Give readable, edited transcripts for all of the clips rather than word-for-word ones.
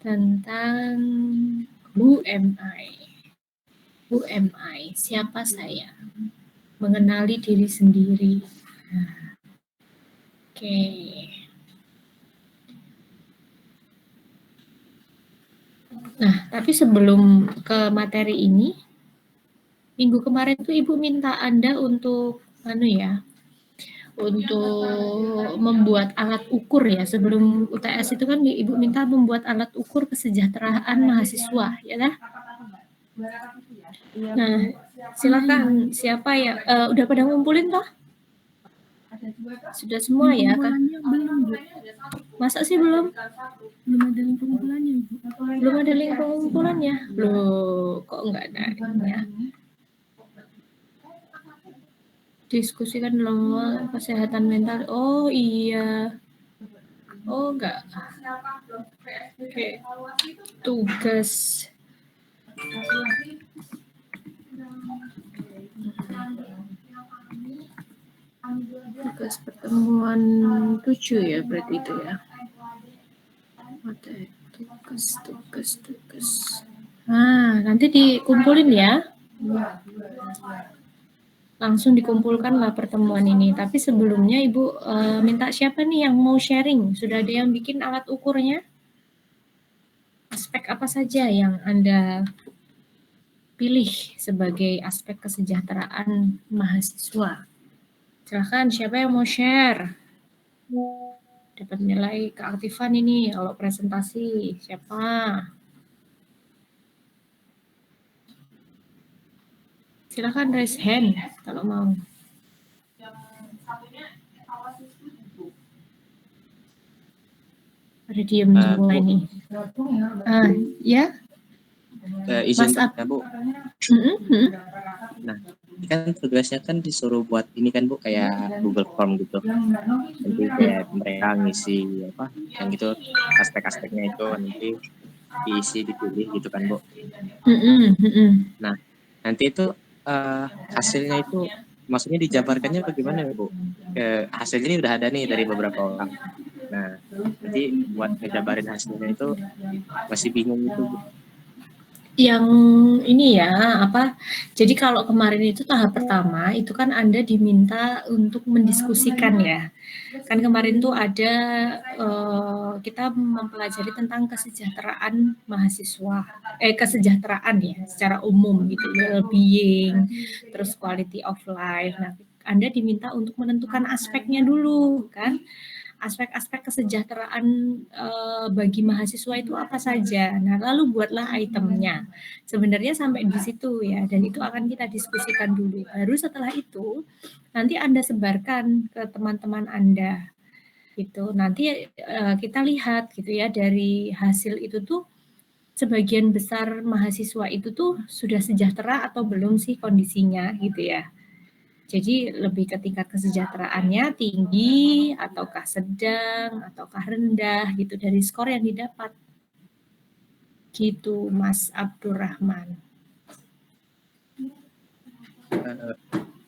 tentang who am I? Who am I? Siapa saya? Mengenali diri sendiri. Oke. Nah, tapi sebelum ke materi ini, minggu kemarin tuh Ibu minta Anda untuk untuk membuat alat ukur ya. Sebelum UTS itu kan Ibu minta membuat alat ukur kesejahteraan mahasiswa, ya kan? Nah, silakan siapa ya? Udah pada ngumpulin toh? Sudah semua ya kan? Belum, Bu. Masa sih belum? Belum ada link pengumpulannya, Bu. Belum ada link pengumpulannya. Loh, kok enggak ada ya? Diskusikan lama kesehatan mental. Oh iya. Oh enggak. Oke. Tugas. Tugas pertemuan 7 ya berarti itu ya. Ada tugas. Nah, nanti dikumpulin ya. Langsung dikumpulkan lah pertemuan ini. Tapi sebelumnya Ibu minta siapa nih yang mau sharing? Sudah ada yang bikin alat ukurnya? Aspek apa saja yang Anda pilih sebagai aspek kesejahteraan mahasiswa? Silahkan, siapa yang mau share? Dapat nilai keaktifan ini kalau presentasi. Siapa? Silahkan raise hand kalau mau. Ada diem semua ini. Ya? Izin Mas ya, Bu. Mm-hmm. Nah, kan tugasnya kan disuruh buat ini kan, Bu, kayak Google Form gitu. Nanti kayak mereka ngisi apa yang gitu aspek-aspeknya itu nanti diisi, dipilih gitu kan, Bu. Nah, nanti itu hasilnya itu maksudnya dijabarkannya bagaimana ya, Bu? Hasilnya ini udah ada nih dari beberapa orang. Nah, nanti buat ngejabarin hasilnya itu masih bingung itu, Bu. Yang ini ya, jadi kalau kemarin itu tahap pertama, itu kan Anda diminta untuk mendiskusikan ya. Kan kemarin tuh ada, kita mempelajari tentang kesejahteraan mahasiswa, kesejahteraan ya, secara umum gitu, well-being, terus quality of life. Nah, Anda diminta untuk menentukan aspeknya dulu kan. Aspek-aspek kesejahteraan bagi mahasiswa itu apa saja. Nah, lalu buatlah itemnya. Sebenarnya sampai di situ ya, dan itu akan kita diskusikan dulu. Baru setelah itu, nanti Anda sebarkan ke teman-teman Anda. Gitu. Nanti kita lihat gitu ya, dari hasil itu tuh, sebagian besar mahasiswa itu tuh sudah sejahtera atau belum sih kondisinya gitu ya. Jadi lebih ke tingkat kesejahteraannya tinggi, ataukah sedang, ataukah rendah gitu dari skor yang didapat. Gitu Mas Abdurrahman.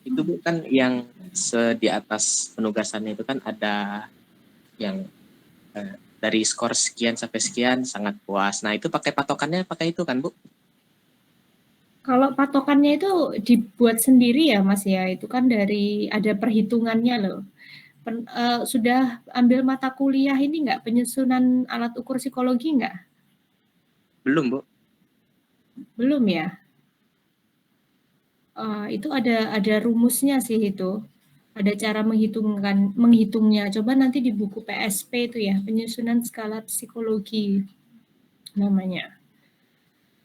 Itu Bu kan yang di atas penugasannya itu kan ada yang dari skor sekian sampai sekian sangat puas. Nah itu pakai patokannya pakai itu kan Bu? Kalau patokannya itu dibuat sendiri ya Mas ya, itu kan dari ada perhitungannya loh. Sudah ambil mata kuliah ini nggak, penyusunan alat ukur psikologi nggak? Belum Bu. Belum ya? Itu ada rumusnya sih itu. Ada cara menghitungnya. Coba nanti di buku PSP itu ya, penyusunan skala psikologi namanya.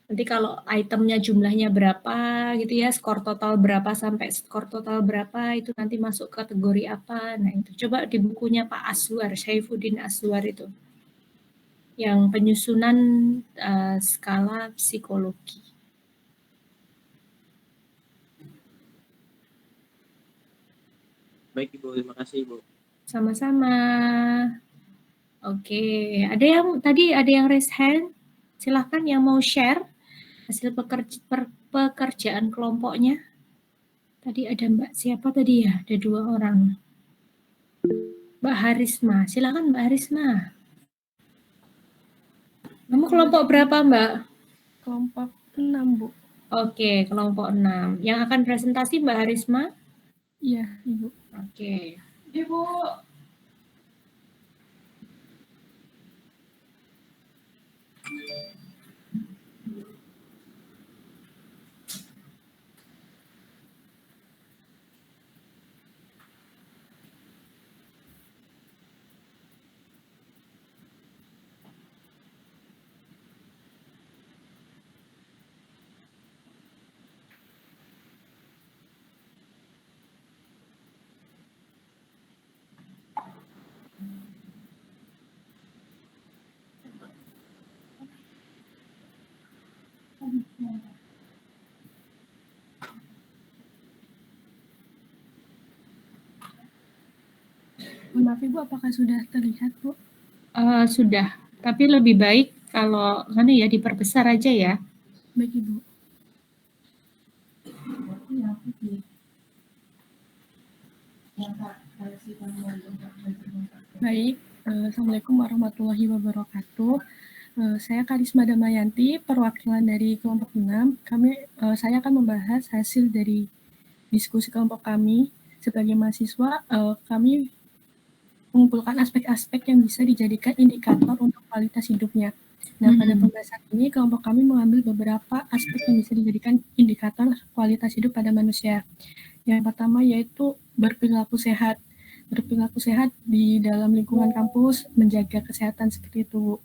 Nanti kalau itemnya jumlahnya berapa gitu ya, skor total berapa sampai skor total berapa, itu nanti masuk kategori apa. Nah itu coba di bukunya Pak Aswar, Syaifuddin Aswar itu. Yang penyusunan skala psikologi. Baik Ibu, terima kasih Ibu. Sama-sama. Oke, ada yang raise hand? Silahkan yang mau share hasil pekerjaan kelompoknya. Tadi ada Mbak siapa tadi ya? Ada 2 orang. Mbak Harisma, silakan Mbak Harisma. Kamu kelompok berapa, Mbak? Kelompok 6, Bu. Oke, kelompok 6. Yang akan presentasi Mbak Harisma? Iya, Ibu. Oke. Ibu. Maaf Ibu, apakah sudah terlihat, Bu? Sudah, tapi lebih baik kalau kan ya diperbesar aja ya. Baik, Ibu. Baik, Assalamualaikum warahmatullahi wabarakatuh. Saya Karisma Damayanti, perwakilan dari kelompok 6. Saya akan membahas hasil dari diskusi kelompok kami. Sebagai mahasiswa, kami mengumpulkan aspek-aspek yang bisa dijadikan indikator untuk kualitas hidupnya. Nah, pada pembahasan ini, kelompok kami mengambil beberapa aspek yang bisa dijadikan indikator kualitas hidup pada manusia. Yang pertama yaitu berperilaku sehat. Berperilaku sehat di dalam lingkungan kampus, menjaga kesehatan seperti itu.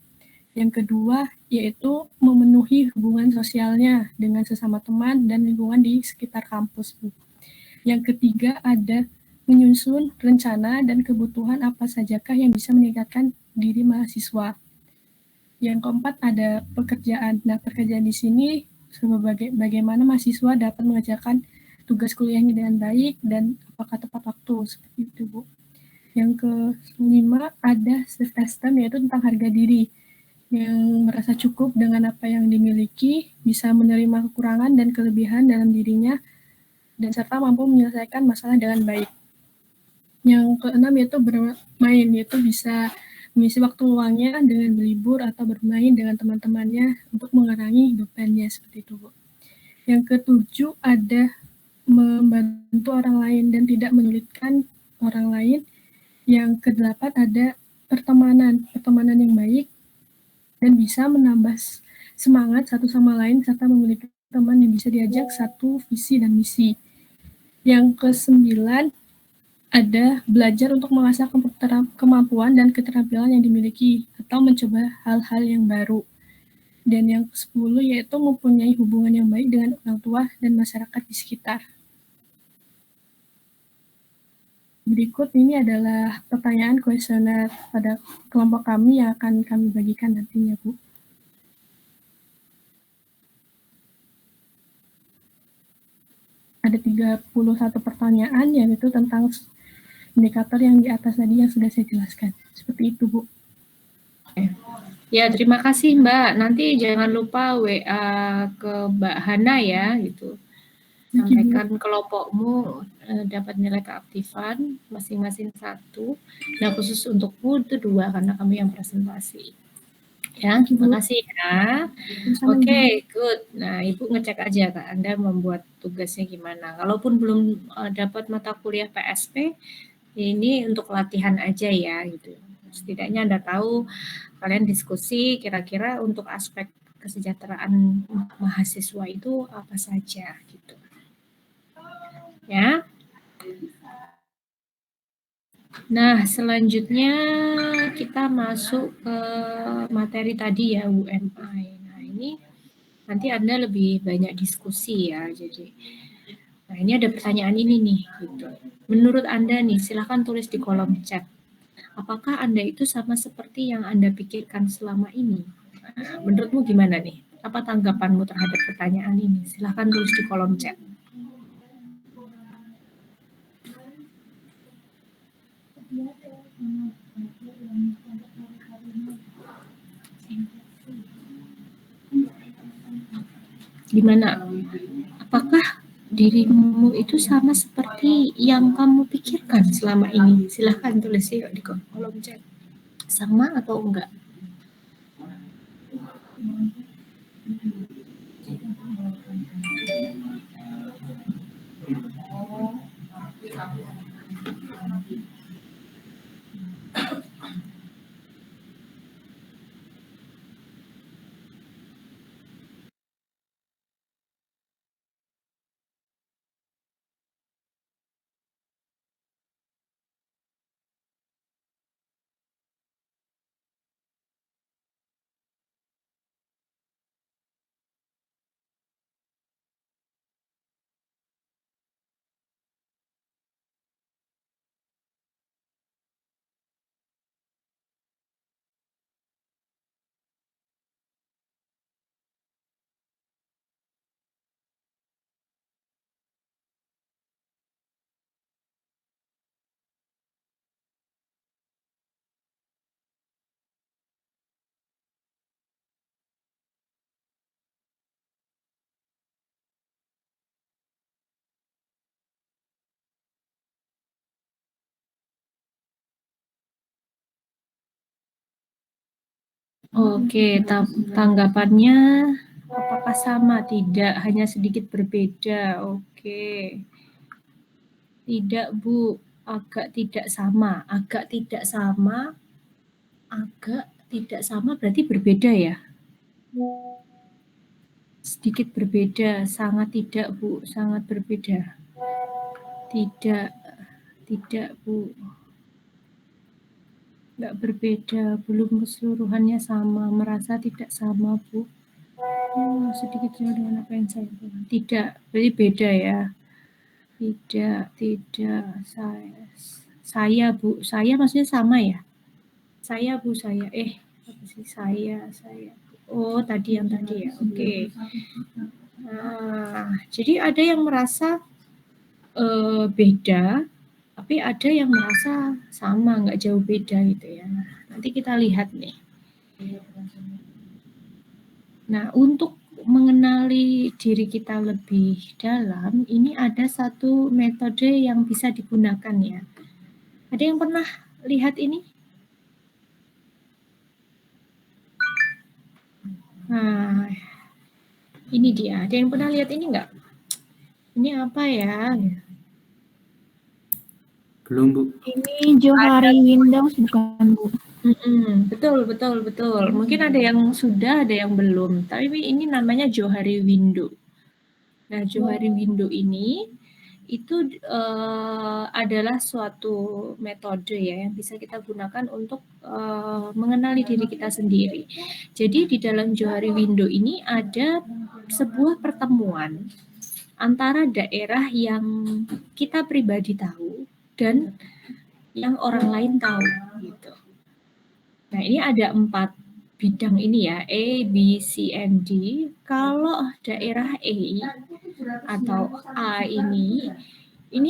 Yang kedua yaitu memenuhi hubungan sosialnya dengan sesama teman dan lingkungan di sekitar kampus. Yang ketiga ada menyusun rencana dan kebutuhan apa sajakah yang bisa meningkatkan diri mahasiswa. Yang keempat ada pekerjaan. Nah, pekerjaan di sini bagaimana mahasiswa dapat mengerjakan tugas kuliahnya dengan baik dan apakah tepat waktu, seperti itu, Bu. Yang kelima ada self-esteem, yaitu tentang harga diri, yang merasa cukup dengan apa yang dimiliki, bisa menerima kekurangan dan kelebihan dalam dirinya, dan serta mampu menyelesaikan masalah dengan baik. Yang keenam yaitu bermain, yaitu bisa mengisi waktu luangnya dengan berlibur atau bermain dengan teman-temannya untuk mengurangi bebannya, seperti itu, Bu. Yang ketujuh ada membantu orang lain dan tidak menyulitkan orang lain. Yang kedelapan ada pertemanan yang baik dan bisa menambah semangat satu sama lain serta memiliki teman yang bisa diajak satu visi dan misi. Yang kesembilan ada belajar untuk mengasah kemampuan dan keterampilan yang dimiliki atau mencoba hal-hal yang baru. Dan yang ke-10 yaitu mempunyai hubungan yang baik dengan orang tua dan masyarakat di sekitar. Berikut ini adalah pertanyaan kuesioner pada kelompok kami yang akan kami bagikan nantinya, Bu. Ada 31 pertanyaan, yaitu tentang indikator yang di atas tadi yang sudah saya jelaskan. Seperti itu, Bu. Ya, terima kasih Mbak. Nanti jangan lupa WA ke Mbak Hana ya, gitu. Sampaikan kelompokmu dapat nilai keaktifan masing-masing 1. Nah, khusus untukmu itu 2 karena kami yang presentasi. Ya, terima kasih ya. Oke, good. Nah, Ibu ngecek aja Kak, Anda membuat tugasnya gimana. Kalaupun belum dapat mata kuliah PSP, ini untuk latihan aja ya, gitu. Setidaknya Anda tahu, kalian diskusi kira-kira untuk aspek kesejahteraan mahasiswa itu apa saja, gitu. Ya. Nah, selanjutnya kita masuk ke materi tadi ya, UMI. Nah, ini nanti Anda lebih banyak diskusi ya. Jadi, nah ini ada pertanyaan ini nih. Gitu. Menurut Anda nih, silahkan tulis di kolom chat. Apakah Anda itu sama seperti yang Anda pikirkan selama ini? Nah, menurutmu gimana nih? Apa tanggapanmu terhadap pertanyaan ini? Silahkan tulis di kolom chat. Gimana? Apakah dirimu itu sama seperti yang kamu pikirkan selama ini? Silahkan tulis di kolom chat. Sama atau enggak? Oke, tanggapannya apakah sama? Tidak, hanya sedikit berbeda. Oke. Tidak, Bu. Agak tidak sama. Agak tidak sama. Agak tidak sama berarti berbeda ya? Sedikit berbeda, sangat tidak, Bu. Sangat berbeda. Tidak, tidak, Bu. Nggak berbeda, belum keseluruhannya sama, merasa tidak sama, Bu. Sedikit sama dengan apa yang saya bilang. Tidak, berarti beda ya. Tidak, saya, Bu. Saya maksudnya sama ya? Saya, Bu, saya. Apa sih? Saya. Oh, tadi yang tadi ya. Oke. Nah, jadi ada yang merasa beda, tapi ada yang merasa sama, nggak jauh beda gitu ya. Nah, nanti kita lihat nih. Nah, untuk mengenali diri kita lebih dalam, ini ada satu metode yang bisa digunakan ya. Ada yang pernah lihat ini? Nah, ini dia. Ada yang pernah lihat ini nggak? Ini apa ya? Belum, Bu. Ini Johari Windows bukan, Bu? Betul. Mungkin ada yang sudah, ada yang belum. Tapi ini namanya Johari Window. Nah, Johari Window ini itu adalah suatu metode ya yang bisa kita gunakan untuk mengenali diri kita sendiri. Jadi di dalam Johari Window ini ada sebuah pertemuan antara daerah yang kita pribadi tahu dan yang orang lain tahu gitu. Nah, ini ada 4 bidang ini ya, A, B, C, and D. Kalau daerah E atau A ini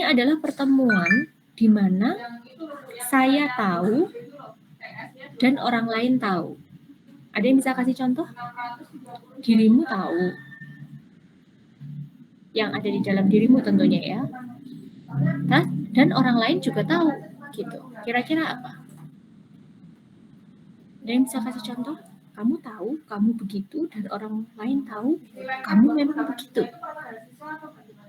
adalah pertemuan di mana saya tahu dan orang lain tahu. Ada yang bisa kasih contoh? Dirimu tahu. Yang ada di dalam dirimu tentunya ya. Dan orang lain juga tahu gitu. Kira-kira apa? Ada yang bisa kasih contoh? Kamu tahu, kamu begitu, dan orang lain tahu, kamu memang begitu.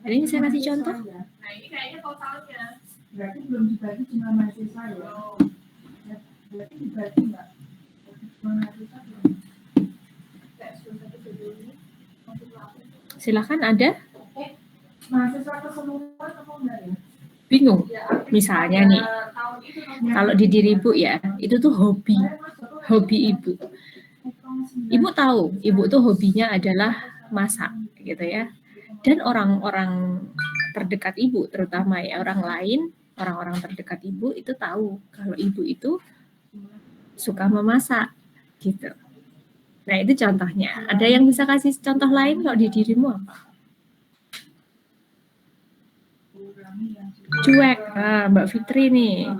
Ada yang bisa kasih contoh? Nah, ini kayaknya totalnya. Berarti belum dibagi cuma mahasiswa ya? Berarti dibagi nggak? Silakan ada. Mahasiswa keseluruhan atau enggak ya? Bingung. Misalnya nih, kalau di diri Ibu ya, itu tuh hobi Ibu. Ibu tahu, Ibu tuh hobinya adalah masak gitu ya. Dan orang-orang terdekat Ibu terutama ya, orang-orang terdekat Ibu itu tahu kalau Ibu itu suka memasak gitu. Nah, itu contohnya. Ada yang bisa kasih contoh lain kalau di dirimu apa? Cuek. Nah, Mbak Fitri nih.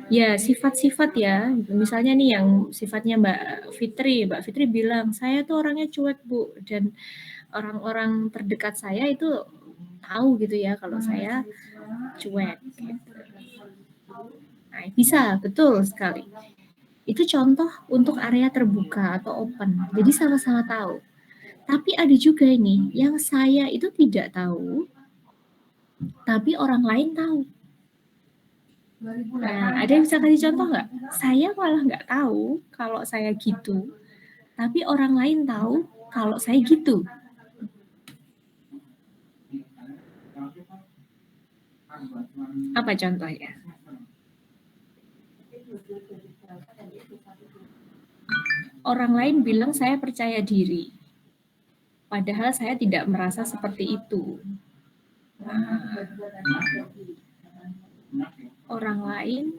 Ya, sifat-sifat ya. Misalnya nih yang sifatnya Mbak Fitri bilang, saya tuh orangnya cuek, Bu. Dan orang-orang terdekat saya itu tahu gitu ya kalau saya cuek. Gitu. Nah, bisa, betul sekali. Itu contoh untuk area terbuka atau open. Jadi sama-sama tahu. Tapi ada juga ini, yang saya itu tidak tahu, tapi orang lain tahu. Nah, ada yang bisa kasih contoh nggak? Saya malah nggak tahu kalau saya gitu, tapi orang lain tahu kalau saya gitu. Apa contohnya? Orang lain bilang saya percaya diri, padahal saya tidak merasa seperti itu. Nah, orang lain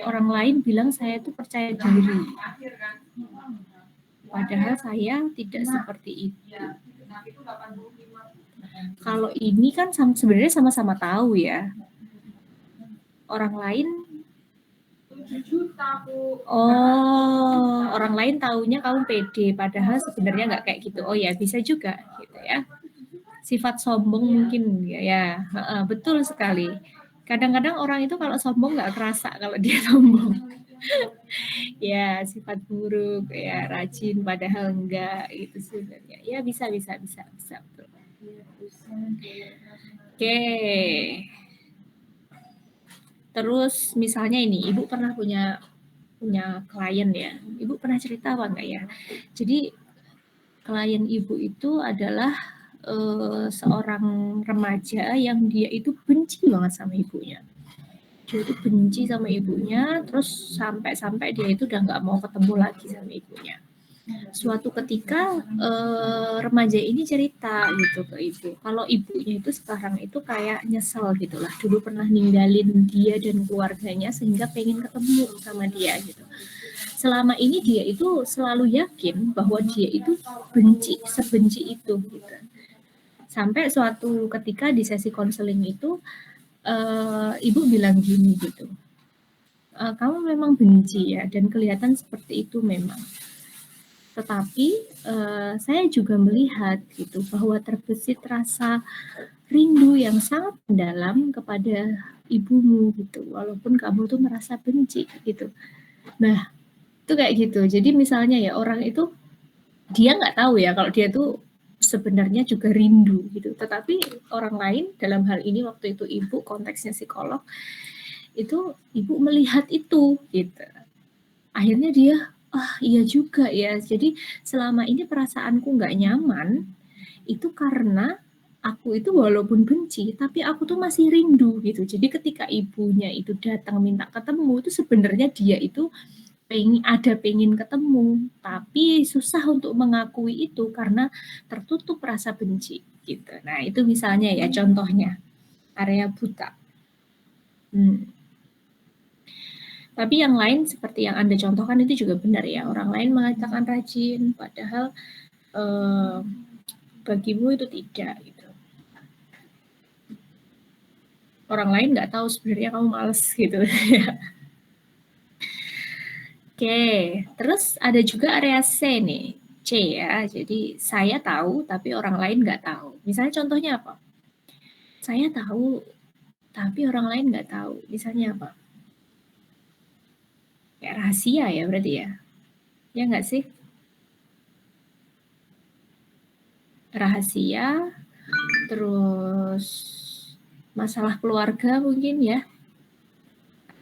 orang lain bilang saya itu percaya diri, padahal saya tidak seperti itu. Kalau ini kan sebenarnya sama-sama tahu ya. Orang lain orang lain taunya kamu pede, padahal sebenarnya nggak kayak gitu. Oh ya, bisa juga gitu ya. Sifat sombong mungkin ya, betul sekali. Kadang-kadang orang itu kalau sombong nggak kerasa kalau dia sombong. Ya, sifat buruk, ya rajin padahal enggak itu sebenarnya. Ya bisa. Betul. Oke. Terus misalnya ini, Ibu pernah punya klien ya. Ibu pernah cerita apa enggak ya? Jadi klien Ibu itu adalah seorang remaja yang dia itu benci banget sama ibunya. Dia itu benci sama ibunya, terus sampai dia itu udah nggak mau ketemu lagi sama ibunya. Suatu ketika remaja ini cerita gitu ke ibu, kalau ibunya itu sekarang itu kayak nyesel gitulah, dulu pernah ninggalin dia dan keluarganya sehingga pengen ketemu sama dia gitu. Selama ini dia itu selalu yakin bahwa dia itu sebenci itu gitu. Sampai suatu ketika di sesi konseling itu ibu bilang gini gitu, kamu memang benci ya dan kelihatan seperti itu memang. Tetapi saya juga melihat gitu bahwa terbesit rasa rindu yang sangat mendalam kepada ibumu gitu, walaupun kamu tuh merasa benci gitu. Nah, itu kayak gitu. Jadi misalnya ya orang itu dia nggak tahu ya kalau dia tuh sebenarnya juga rindu gitu. Tetapi orang lain dalam hal ini waktu itu ibu konteksnya psikolog itu ibu melihat itu gitu. Akhirnya dia iya juga ya. Jadi selama ini perasaanku nggak nyaman itu karena aku itu walaupun benci, tapi aku tuh masih rindu gitu. Jadi ketika ibunya itu datang minta ketemu, itu sebenarnya dia itu pengen ketemu, tapi susah untuk mengakui itu karena tertutup rasa benci gitu. Nah itu misalnya ya contohnya area buta. Tapi yang lain seperti yang Anda contohkan itu juga benar ya. Orang lain mengatakan rajin, padahal bagimu itu tidak. Gitu. Orang lain nggak tahu sebenarnya kamu males gitu. Oke, terus ada juga area C nih. C ya, jadi saya tahu tapi orang lain nggak tahu. Misalnya contohnya apa? Saya tahu tapi orang lain nggak tahu. Misalnya apa? Kayak rahasia ya berarti ya? Ya nggak sih? Rahasia, terus masalah keluarga mungkin ya.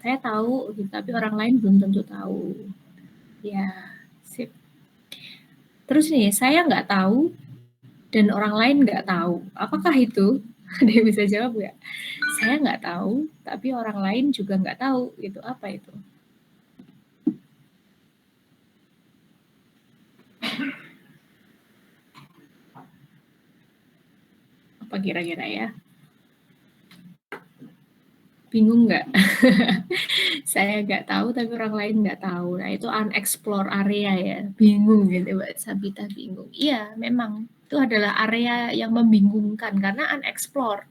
Saya tahu, tapi orang lain belum tentu tahu. Ya, sip. Terus nih, saya nggak tahu dan orang lain nggak tahu. Apakah itu? Ada yang bisa jawab nggak? Saya nggak tahu, tapi orang lain juga nggak tahu. Itu apa itu? Apa kira-kira ya? Bingung nggak? Saya nggak tahu, tapi orang lain nggak tahu. Nah, itu unexplored area ya. Bingung gitu, Mbak Sabita bingung. Iya, memang. Itu adalah area yang membingungkan karena unexplored.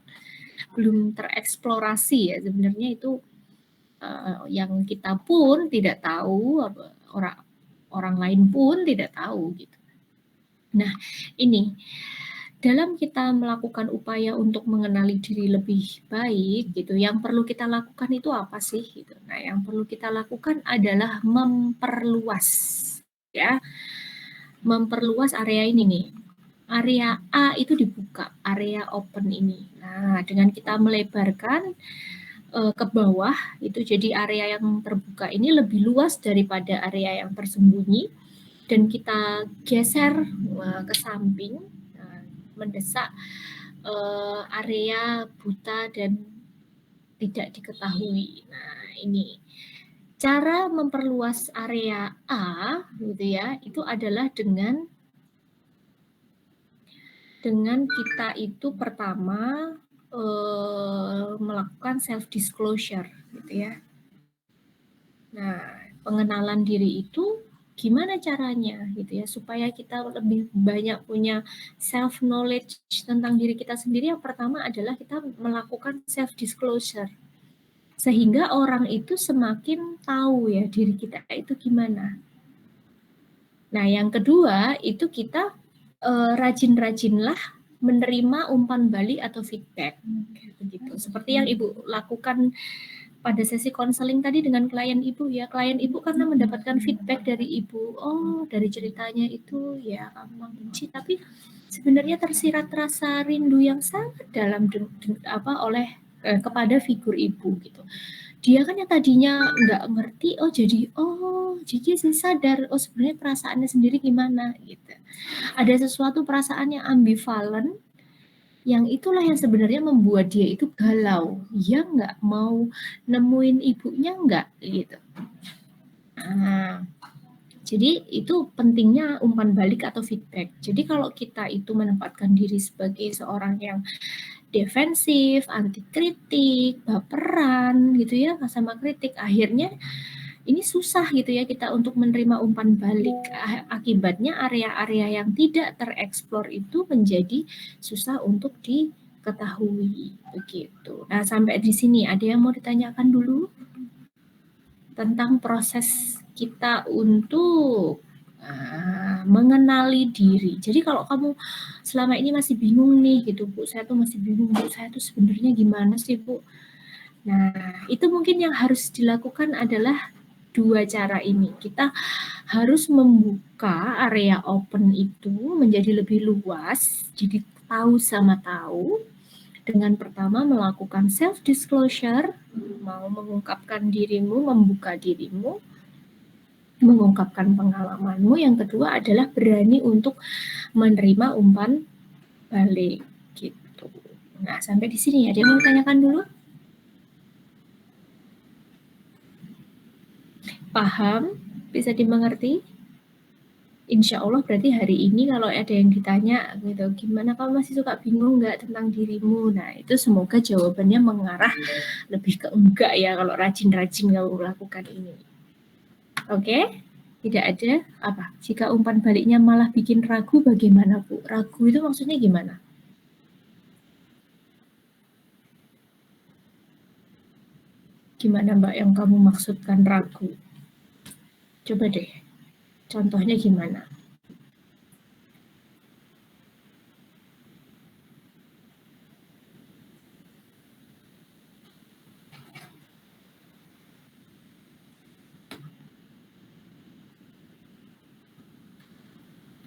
Belum tereksplorasi ya. Sebenarnya itu yang kita pun tidak tahu, orang lain pun tidak tahu gitu. Nah, ini dalam kita melakukan upaya untuk mengenali diri lebih baik gitu, yang perlu kita lakukan itu apa sih gitu. Nah, yang perlu kita lakukan adalah memperluas ya. Memperluas area ini nih. Area A itu dibuka, area open ini. Nah, dengan kita melebarkan ke bawah itu jadi area yang terbuka ini lebih luas daripada area yang tersembunyi dan kita geser ke samping mendesak area buta dan tidak diketahui. Nah, ini cara memperluas area A gitu ya, itu adalah dengan kita itu pertama melakukan self disclosure gitu ya. Nah, pengenalan diri itu gimana caranya gitu ya supaya kita lebih banyak punya self knowledge tentang diri kita sendiri. Yang pertama adalah kita melakukan self disclosure sehingga orang itu semakin tahu ya diri kita itu gimana. Nah, yang kedua itu kita rajin-rajinlah menerima umpan balik atau feedback begitu. Seperti yang Ibu lakukan pada sesi konseling tadi dengan klien Ibu ya. Klien Ibu karena mendapatkan feedback dari Ibu, oh dari ceritanya itu ya gampang benci, tapi sebenarnya tersirat rasa rindu yang sangat dalam kepada figur Ibu gitu. Dia kan yang tadinya nggak ngerti, jadi sih sadar, oh sebenarnya perasaannya sendiri gimana gitu. Ada sesuatu perasaan yang ambivalen, yang itulah yang sebenarnya membuat dia itu galau. Dia nggak mau nemuin ibunya nggak gitu. Nah, jadi itu pentingnya umpan balik atau feedback. Jadi kalau kita itu menempatkan diri sebagai seorang yang defensif, anti kritik, baperan gitu ya, sama kritik, akhirnya ini susah gitu ya kita untuk menerima umpan balik. Akibatnya area-area yang tidak tereksplor itu menjadi susah untuk diketahui begitu. Nah, sampai di sini ada yang mau ditanyakan dulu tentang proses kita untuk mengenali diri. Jadi kalau kamu selama ini masih bingung nih gitu, Bu, saya tuh masih bingung, Bu, saya tuh sebenarnya gimana sih, Bu? Nah, itu mungkin yang harus dilakukan adalah dua cara ini. Kita harus membuka area open itu menjadi lebih luas, jadi tahu sama tahu, dengan pertama melakukan self disclosure, mau mengungkapkan dirimu, membuka dirimu, mengungkapkan pengalamanmu. Yang kedua adalah berani untuk menerima umpan balik gitu. Nah, sampai di sini ada yang mau tanyakan dulu? Paham? Bisa dimengerti? Insya Allah berarti hari ini kalau ada yang ditanya gitu, gimana kamu masih suka bingung nggak tentang dirimu? Nah, itu semoga jawabannya mengarah lebih ke enggak ya kalau rajin-rajin kamu melakukan ini. Oke? Tidak ada apa? Jika umpan baliknya malah bikin ragu, bagaimana, Bu? Ragu itu maksudnya gimana? Gimana, Mbak, yang kamu maksudkan ragu? Coba deh, contohnya gimana?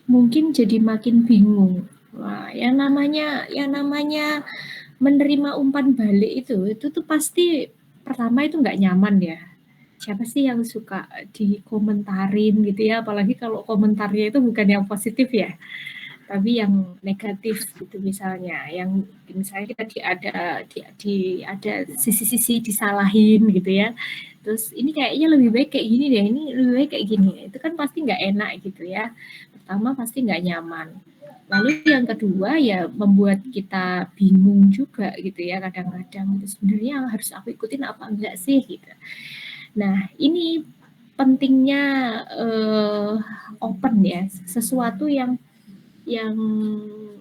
Mungkin jadi makin bingung. Wah, yang namanya menerima umpan balik itu tuh pasti pertama itu nggak nyaman ya. Siapa sih yang suka dikomentarin gitu ya, apalagi kalau komentarnya itu bukan yang positif ya, tapi yang negatif gitu misalnya, yang misalnya kita ada sisi-sisi disalahin gitu ya. Terus ini kayaknya lebih baik kayak gini deh, ini lebih baik kayak gini. Itu kan pasti nggak enak gitu ya. Pertama pasti nggak nyaman. Lalu yang kedua ya membuat kita bingung juga gitu ya kadang-kadang. Sebenarnya harus aku ikutin apa enggak sih gitu. Nah, ini pentingnya open ya, sesuatu yang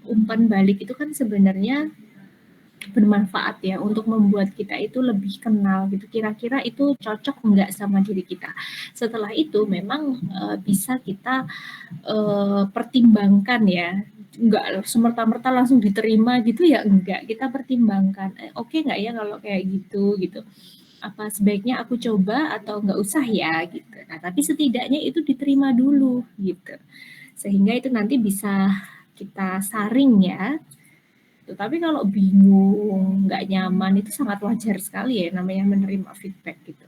umpan balik itu kan sebenarnya bermanfaat ya untuk membuat kita itu lebih kenal gitu. Kira-kira itu cocok enggak sama diri kita. Setelah itu memang bisa kita pertimbangkan ya. Enggak semerta-merta langsung diterima gitu ya enggak. Kita pertimbangkan. Oke enggak ya kalau kayak gitu. Apa sebaiknya aku coba atau enggak usah ya gitu. Nah, tapi setidaknya itu diterima dulu gitu. Sehingga itu nanti bisa kita saring ya. Tapi kalau bingung, nggak nyaman itu sangat wajar sekali ya namanya menerima feedback gitu.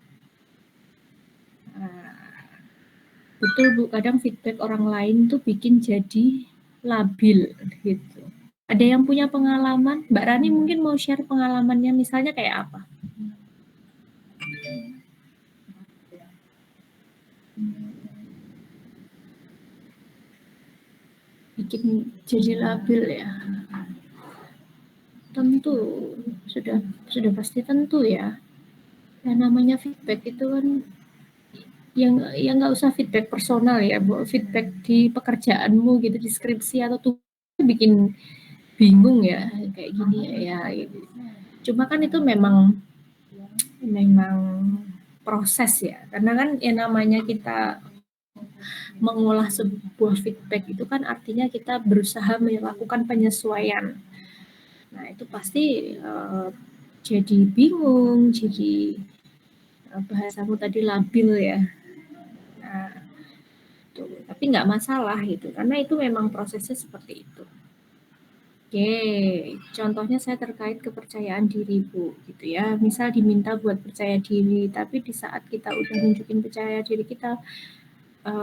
Betul Bu, kadang feedback orang lain tuh bikin jadi labil gitu. Ada yang punya pengalaman? Mbak Rani mungkin mau share pengalamannya misalnya kayak apa? Bikin jadi labil ya. Tentu sudah pasti tentu ya. Yang namanya feedback itu kan yang nggak usah feedback personal ya, Bu. Feedback di pekerjaanmu gitu, di skripsi atau tuh bikin bingung ya kayak gini ya. Gitu. Cuma kan itu memang proses ya. Karena kan yang namanya kita mengolah sebuah feedback itu kan artinya kita berusaha melakukan penyesuaian. Nah, itu pasti jadi bingung, jadi bahasamu tadi labil ya. Nah, tapi nggak masalah gitu, karena itu memang prosesnya seperti itu. Oke, contohnya saya terkait kepercayaan diri Bu, gitu ya. Misal diminta buat percaya diri, tapi di saat kita udah nunjukin percaya diri kita,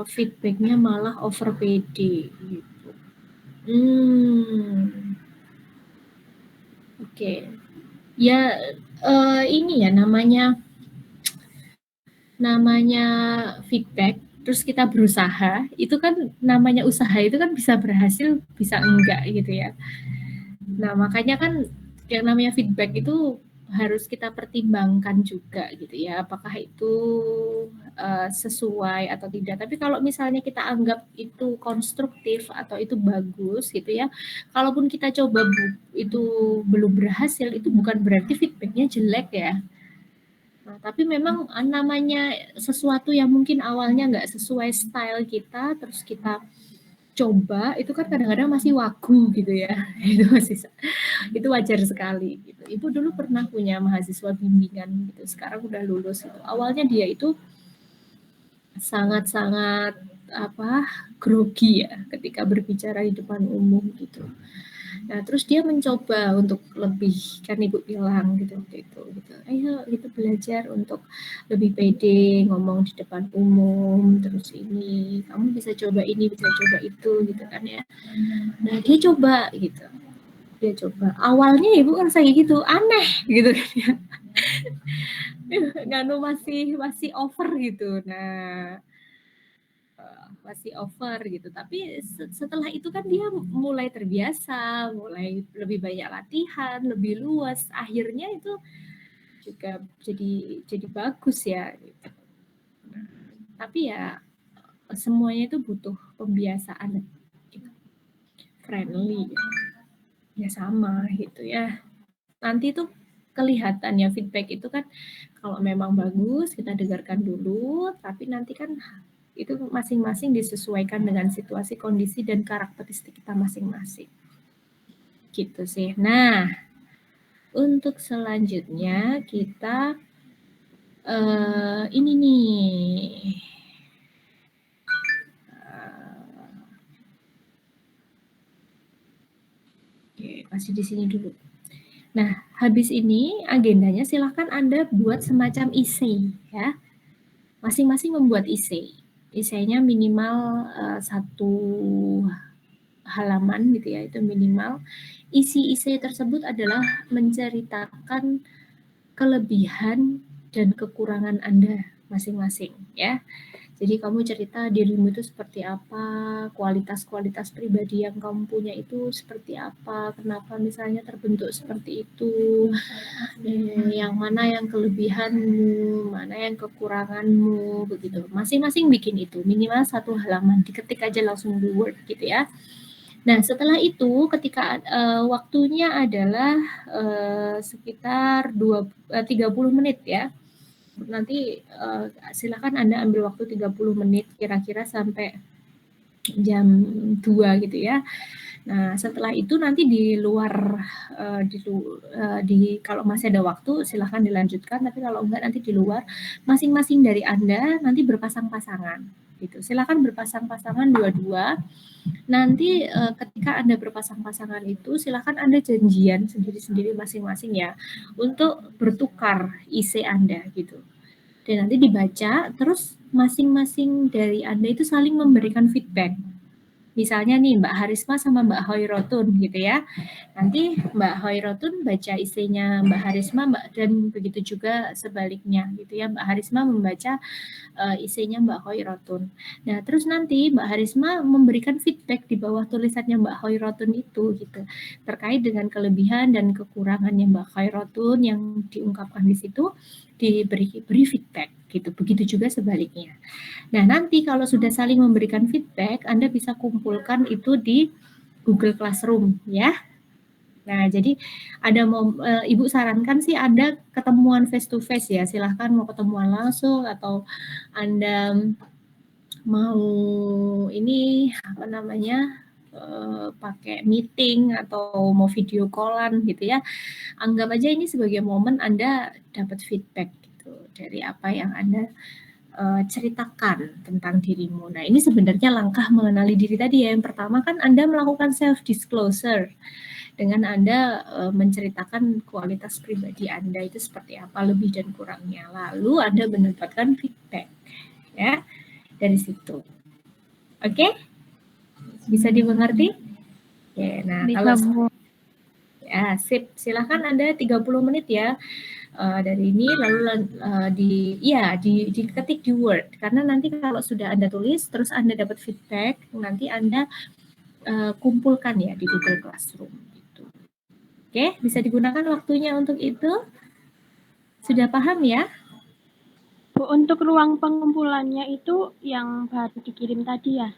feedbacknya malah over pede gitu. Oke. Ya ini ya namanya feedback, terus kita berusaha, itu kan namanya usaha itu kan bisa berhasil, bisa enggak gitu ya. Nah, makanya kan yang namanya feedback itu harus kita pertimbangkan juga gitu ya, apakah itu sesuai atau tidak. Tapi kalau misalnya kita anggap itu konstruktif atau itu bagus gitu ya, kalaupun kita coba itu belum berhasil, itu bukan berarti feedbacknya jelek ya. Nah, tapi memang namanya sesuatu yang mungkin awalnya nggak sesuai style kita, terus kita coba, itu kan kadang-kadang masih wagu gitu ya. Itu wajar sekali gitu. Ibu dulu pernah punya mahasiswa bimbingan gitu, sekarang udah lulus gitu. Awalnya dia itu sangat-sangat grogi ya ketika berbicara di depan umum gitu. Nah, terus dia mencoba untuk lebih, kan Ibu bilang gitu waktu itu gitu. Ayo gitu belajar untuk lebih pede ngomong di depan umum, terus ini kamu bisa coba ini, bisa coba itu gitu kan ya. Nah, dia coba gitu. Dia coba. Awalnya Ibu kan kayak gitu, aneh gitu kan ya. Nganu masih over gitu. Nah, masih over gitu, tapi setelah itu kan dia mulai terbiasa, mulai lebih banyak latihan, lebih luas, akhirnya itu juga jadi bagus ya gitu. Nah, tapi ya semuanya itu butuh pembiasaan gitu. Friendly ya sama gitu ya, nanti tuh kelihatan ya feedback itu kan kalau memang bagus kita dengarkan dulu, tapi nanti kan itu masing-masing disesuaikan dengan situasi, kondisi, dan karakteristik kita masing-masing. Gitu sih. Nah, untuk selanjutnya kita ini nih. Oke, masih di sini dulu. Nah, habis ini agendanya silahkan Anda buat semacam essay ya. Masing-masing membuat essay. Essay-nya minimal 1 halaman gitu ya, itu minimal. Isi essay tersebut adalah menceritakan kelebihan dan kekurangan Anda masing-masing ya. Jadi kamu cerita dirimu itu seperti apa, kualitas-kualitas pribadi yang kamu punya itu seperti apa, kenapa misalnya terbentuk seperti itu, yang mana yang kelebihanmu, mana yang kekuranganmu, begitu. Masing-masing bikin itu, minimal 1 halaman, diketik aja langsung di Word gitu ya. Nah, setelah itu ketika waktunya adalah sekitar 30 menit ya. Nanti silakan Anda ambil waktu 30 menit kira-kira sampai jam 2 gitu ya. Nah, setelah itu nanti di luar kalau masih ada waktu silahkan dilanjutkan, tapi kalau enggak nanti di luar masing-masing dari Anda nanti berpasang-pasangan gitu. Silakan berpasang-pasangan dua-dua. Nanti ketika Anda berpasang-pasangan itu silakan Anda janjian sendiri-sendiri masing-masing ya untuk bertukar isi Anda gitu. Dan nanti dibaca, terus masing-masing dari Anda itu saling memberikan feedback. Misalnya nih Mbak Harisma sama Mbak Hoirotun gitu ya. Nanti Mbak Hoirotun baca isinya Mbak Harisma, dan begitu juga sebaliknya gitu ya. Mbak Harisma membaca isinya Mbak Hoirotun. Nah, terus nanti Mbak Harisma memberikan feedback di bawah tulisannya Mbak Hoirotun itu gitu. Terkait dengan kelebihan dan kekurangannya Mbak Hoirotun yang diungkapkan di situ, diberi feedback gitu. Begitu juga sebaliknya. Nah, nanti kalau sudah saling memberikan feedback, Anda bisa kumpulkan itu di Google Classroom ya. Nah, jadi ada Ibu sarankan sih Anda ketemuan face to face ya. Silahkan mau ketemuan langsung atau Anda mau ini apa namanya pakai meeting atau mau video callan gitu ya, anggap aja ini sebagai momen Anda dapat feedback gitu dari apa yang Anda ceritakan tentang dirimu. Nah, ini sebenarnya langkah mengenali diri tadi ya. Yang pertama kan Anda melakukan self disclosure dengan Anda menceritakan kualitas pribadi Anda itu seperti apa, lebih dan kurangnya. Lalu Anda mendapatkan feedback ya dari situ. Oke? Bisa dimengerti? Oke, nah Bisa, kalau Bu. ya sip, silahkan Anda 30 menit ya. Dari ini lalu diketik di Word, karena nanti kalau sudah Anda tulis terus Anda dapat feedback, nanti Anda kumpulkan ya di Google Classroom gitu. Oke, bisa digunakan waktunya untuk itu. Sudah paham ya? Bu, untuk ruang pengumpulannya itu yang baru dikirim tadi ya?